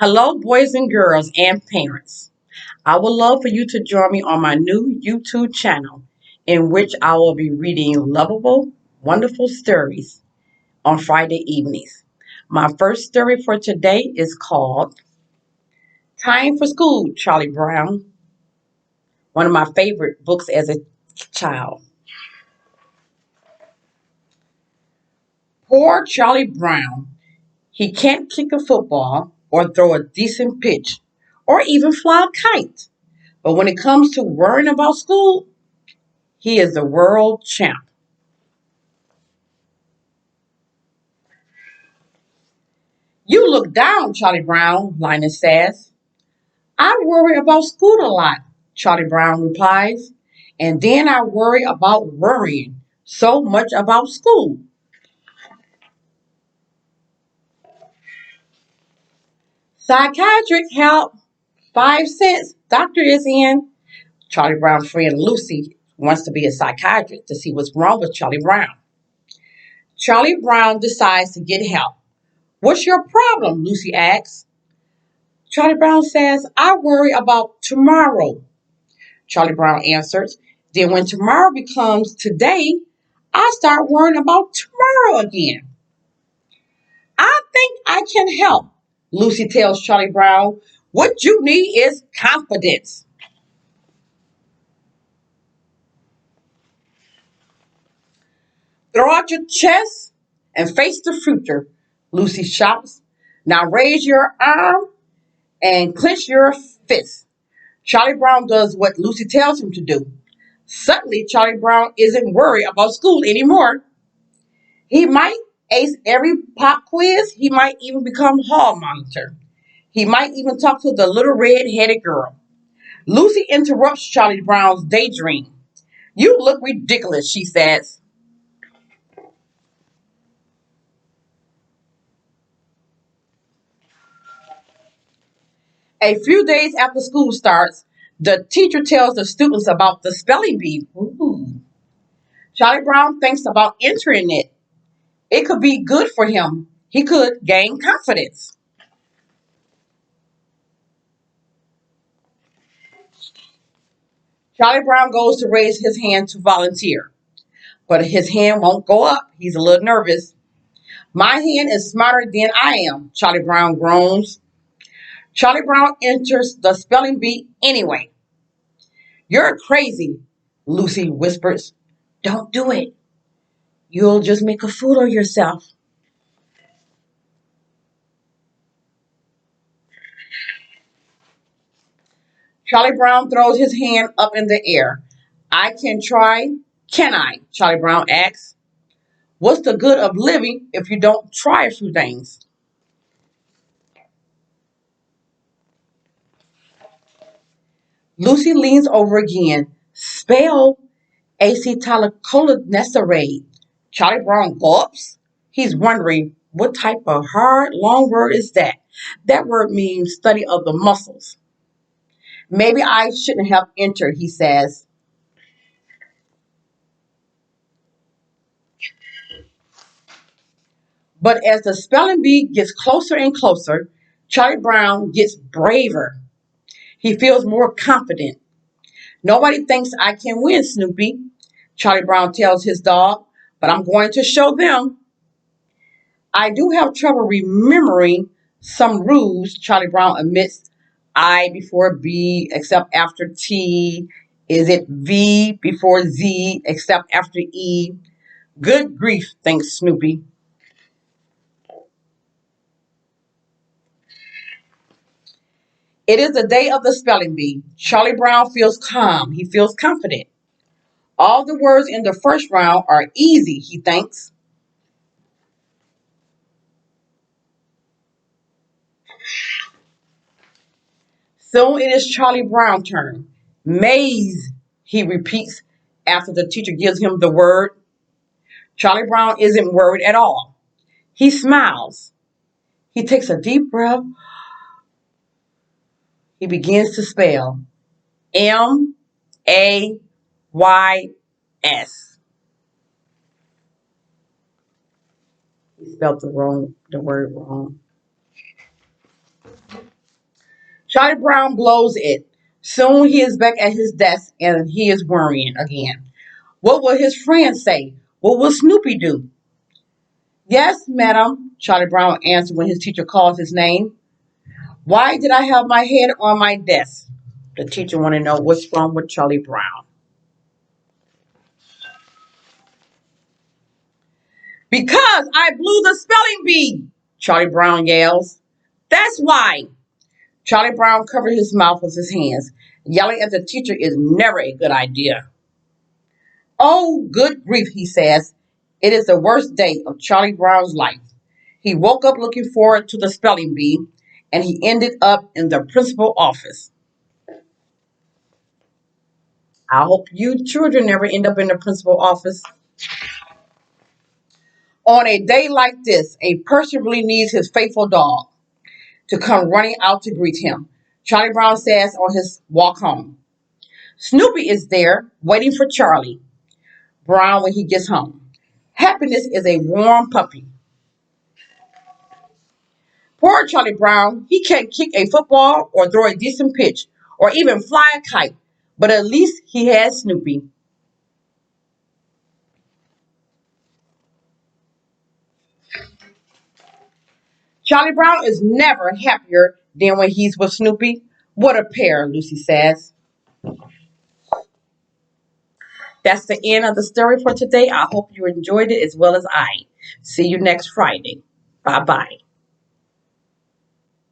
Hello, boys and girls and parents. I would love for you to join me on my new YouTube channel in which I will be reading lovable, wonderful stories on Friday evenings. My first story for today is called Time for School, Charlie Brown, one of my favorite books as a child. Poor Charlie Brown. He can't kick a football or throw a decent pitch or even fly a kite. But when it comes to worrying about school, he is the world champ. You look down, Charlie Brown, Linus says. I worry about school a lot, Charlie Brown replies. And then I worry about worrying so much about school. Psychiatric help, 5 cents. Doctor is in. Charlie Brown's friend Lucy wants to be a psychiatrist to see what's wrong with Charlie Brown. Charlie Brown decides to get help. What's your problem? Lucy asks. Charlie Brown says, I worry about tomorrow. Charlie Brown answers. Then when tomorrow becomes today, I start worrying about tomorrow again. I think I can help, Lucy tells Charlie Brown. What you need is confidence. Throw out your chest and face the future, Lucy shouts. Now raise your arm and clench your fist. Charlie Brown does what Lucy tells him to do. Suddenly, Charlie Brown isn't worried about school anymore. He might ace every pop quiz. He might even become hall monitor. He might even talk to the little red-headed girl. Lucy interrupts Charlie Brown's daydream. You look ridiculous, she says. A few days after school starts, the teacher tells the students about the spelling bee. Ooh. Charlie Brown thinks about entering it. It could be good for him. He could gain confidence. Charlie Brown goes to raise his hand to volunteer, but his hand won't go up. He's a little nervous. My hand is smarter than I am, Charlie Brown groans. Charlie Brown enters the spelling bee anyway. You're crazy, Lucy whispers. Don't do it. You'll just make a fool of yourself. Charlie Brown throws his hand up in the air. I can try. Can I? Charlie Brown asks. What's the good of living if you don't try a few things? Lucy leans over again. Spell acetylcholinesterase. Charlie Brown gulps. He's wondering what type of hard, long word is that? That word means study of the muscles. Maybe I shouldn't have entered, he says. But as the spelling bee gets closer and closer, Charlie Brown gets braver. He feels more confident. Nobody thinks I can win, Snoopy, Charlie Brown tells his dog, but I'm going to show them. I do have trouble remembering some rules, Charlie Brown admits. I before B except after T. Is it V before Z except after E? Good grief, thinks Snoopy. It is the day of the spelling bee. Charlie Brown feels calm. He feels confident. All the words in the first round are easy, he thinks. Soon it is Charlie Brown's turn. Maze, he repeats after the teacher gives him the word. Charlie Brown isn't worried at all. He smiles. He takes a deep breath. He begins to spell Mays. He spelled the word wrong. Charlie Brown blows it. Soon he is back at his desk and he is worrying again. What will his friends say? What will Snoopy do? Yes, madam, Charlie Brown answered when his teacher called his name. Why did I have my head on my desk? The teacher wanted to know what's wrong with Charlie Brown. Because I blew the spelling bee, Charlie Brown yells. That's why. Charlie Brown covered his mouth with his hands. Yelling at the teacher is never a good idea. Oh, good grief, he says. It is the worst day of Charlie Brown's life. He woke up looking forward to the spelling bee, and he ended up in the principal's office. I hope you children never end up in the principal's office. On a day like this, a person really needs his faithful dog to come running out to greet him, Charlie Brown says on his walk home. Snoopy is there, waiting for Charlie Brown when he gets home. Happiness is a warm puppy. Poor Charlie Brown, he can't kick a football or throw a decent pitch or even fly a kite, but at least he has Snoopy. Charlie Brown is never happier than when he's with Snoopy. What a pair, Lucy says. That's the end of the story for today. I hope you enjoyed it as well as I. See you next Friday. Bye-bye.